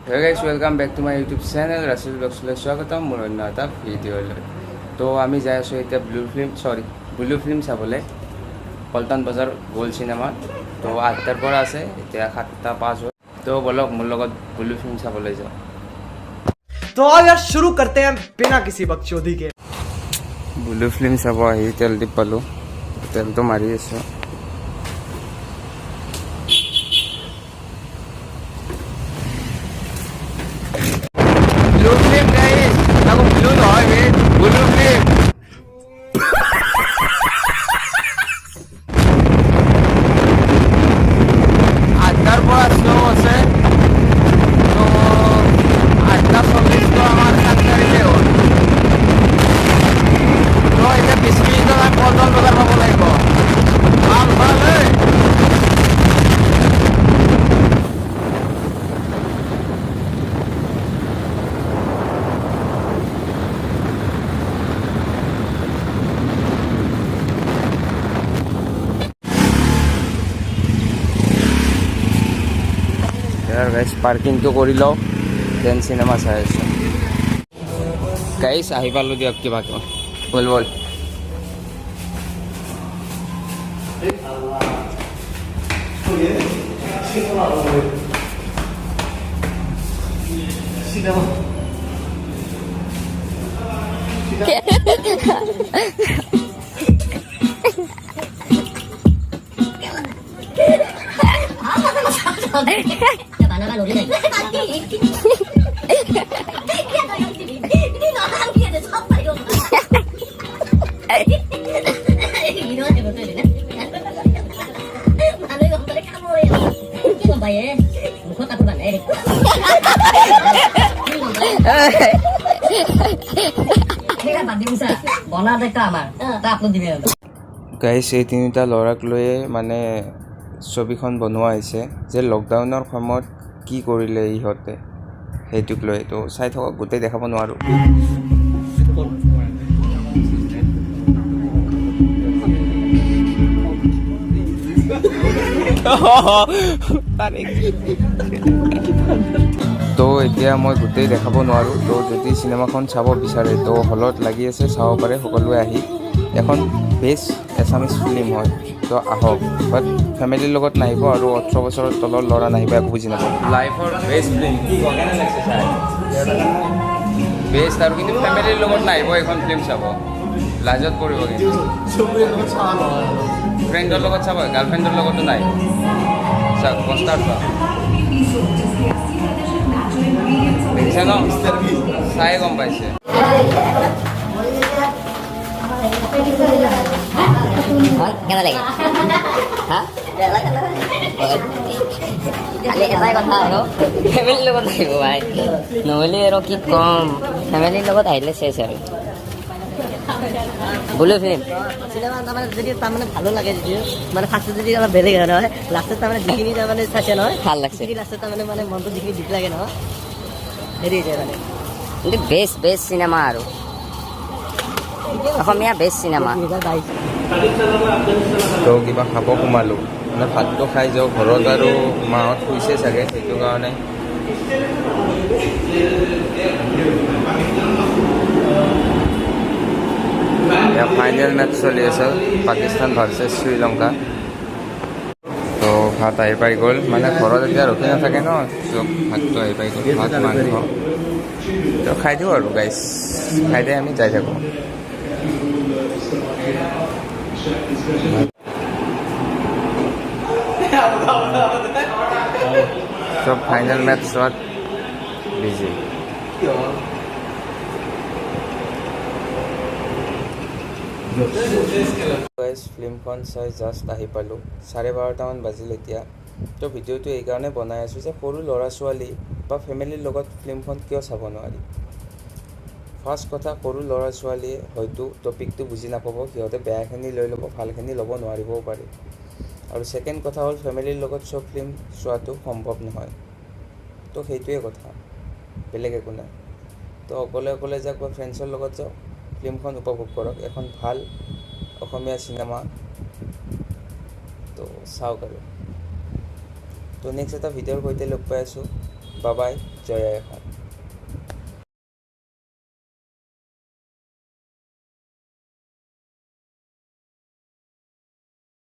Hey guys, welcome back to my YouTube channel. Rasul Bakshule স্বাগতম মোৰ অন্য এটা ভিডিঅ'লৈ। তো আমি যাই আছোঁ এতিয়া ব্লু ফিল্ম চাবলৈ পল্টন বজাৰ গ'ল্ড চিনেমাত। তো 8টাৰ পৰা আছে, এতিয়া 7:05 হ'ল। তো বলক মোৰ লগত ব্লু ফিল্ম চাবলৈ যাওঁ। तो आओ यार शुरू करते हैं बिना किसी बकचोदी के। ব্লু ফিল্ম চাব আহি তেল টিপ পালোঁ, তেলটো মাৰি আছোঁ। ব্লু ফিল্ম গাইজ, আকৌ ব্লু নহয় হে, ব্লু ফিল্ম। আঠটাৰ পৰা শ্ব' আছে, তো 8:40 আমাৰ 7 তাৰিখে হ'ল। তো এতিয়া 20 মিনিটত আমি পল্টন বজাৰ পাব লাগিব। ভাল ভাল হে। গাইজ পাৰ্কিংটো কৰি লওঁ, দেন চিনেমা চাই আছোঁ। গাইজ আহি পালোঁ দিয়ক, কিবা বল বল। Banana lo rin. Hindi na lang yan sa tayo. Gino na ko din. Ano yung balik ka mo eh. Kino ba eh? Mukha ta ba eh. Kaya ba din sa bana de kamar. Ta upload দিবেন। Guys এই তিনিটা ল'ৰাক লৈয়ে মানে ছবিখন বনোৱা হৈছে যে লকডাউনৰ সময়ত কি কৰিলে ইহঁতে, সেইটোক লৈ। তো চাই থাকক, গোটেই দেখাব নোৱাৰোঁ। তো এতিয়া মই গোটেই দেখাব নোৱাৰোঁ। তো যদি চিনেমাখন চাব বিচাৰে তো হলত লাগি আছে, চাব পাৰে সকলোৱে আহি। এখন বেষ্ট এছামিজ ফিল্ম হয়, তো আহক। বাট ফেমিলিৰ লগত নাহিব আৰু 18 বছৰৰ তলৰ ল'ৰা নাহিব, একো বুজি নাপাব। লাইফৰ বেষ্ট ফিল্ম বেষ্ট, আৰু কিন্তু ফেমিলিৰ লগত নাহিব এইখন ফিল্ম চাব, লাজত পৰিব। কিন্তু ফ্ৰেণ্ডৰ লগত চাব, গাৰ্লফ্ৰেণ্ডৰ লগতো নাই। চাওক পষ্টাৰ চোৱা, দেখিছে ন? চাই গম পাইছে। কেমন লাগে? হ্যাঁ? খালি এটাই কথা আৰু ফেমিলিৰ লগত আহিব ভাই, নহ'লে আৰু কি ক'ম। ফেমিলিৰ লগত আহিলে চেচ আৰু ব্লু ফিল্ম চিনেমা তাৰমানে যদি তাৰমানে ভালো লাগে, যদিও মানে ফাৰ্ষ্টত যদি অলপ বেলেগ হয় নহয়, লাষ্টত তাৰমানে যিখিনি তাৰমানে চাইছে নহয় ভাল লাগছে। লাষ্টত তাৰমানে মানে মনটো যিখিনি দুখ লাগে নহয়, হেৰি হৈ যায় মানে। কিন্তু বেষ্ট চিনেমা আৰু অসমীয়া বেষ্ট চিনেমা। তো কিবা খাব সোমালোঁ, মানে ভাতটো খাই যাওঁ ঘৰত, আৰু মাহঁত শুইছে চাগে, সেইটো কাৰণে। এতিয়া ফাইনেল মেচ চলি আছে, পাকিস্তান ভাৰ্চেছ শ্ৰীলংকা। তো ভাত আহি পাই গ'ল, মানে ঘৰত এতিয়া ৰখি নাথাকে ন, তো ভাতটো আহি পাই গ'ল। ভাত মাংস তো খাই দিওঁ আৰু গাইজ, খাই দিয়ে আমি যাই থাকোঁ। চব ফাইনেল মেচ চোৱাত বিজি। ফিল্মখন চাই জাষ্ট আহি পালোঁ, 12:30মান বাজিল এতিয়া। তো ভিডিঅ'টো এইকাৰণে বনাই আছোঁ যে সৰু ল'ৰা ছোৱালী বা ফেমিলিৰ লগত ফিল্মখন কিয় চাব নোৱাৰি। ফাৰ্ষ্ট কথা, সৰু ল'ৰা ছোৱালীয়ে হয়তো টপিকটো বুজি নাপাব, সিহঁতে বেয়াখিনি লৈ ল'ব, ভালখিনি ল'ব নোৱাৰিবও পাৰে। আৰু ছেকেণ্ড কথা হ'ল, ফেমিলিৰ লগত চব ফিল্ম চোৱাটো সম্ভৱ নহয়। তো সেইটোৱে কথা, বেলেগ একো নাই। তো অকলে যাওক বা ফ্ৰেণ্ডছৰ লগত যাওক, ফিল্মখন উপভোগ কৰক। এখন ভাল অসমীয়া চিনেমা, তো চাওক আৰু। তো নেক্সট এটা ভিডিঅ'ৰ সৈতে লগ পাই আছোঁ। Bye bye. জয় আই অসম।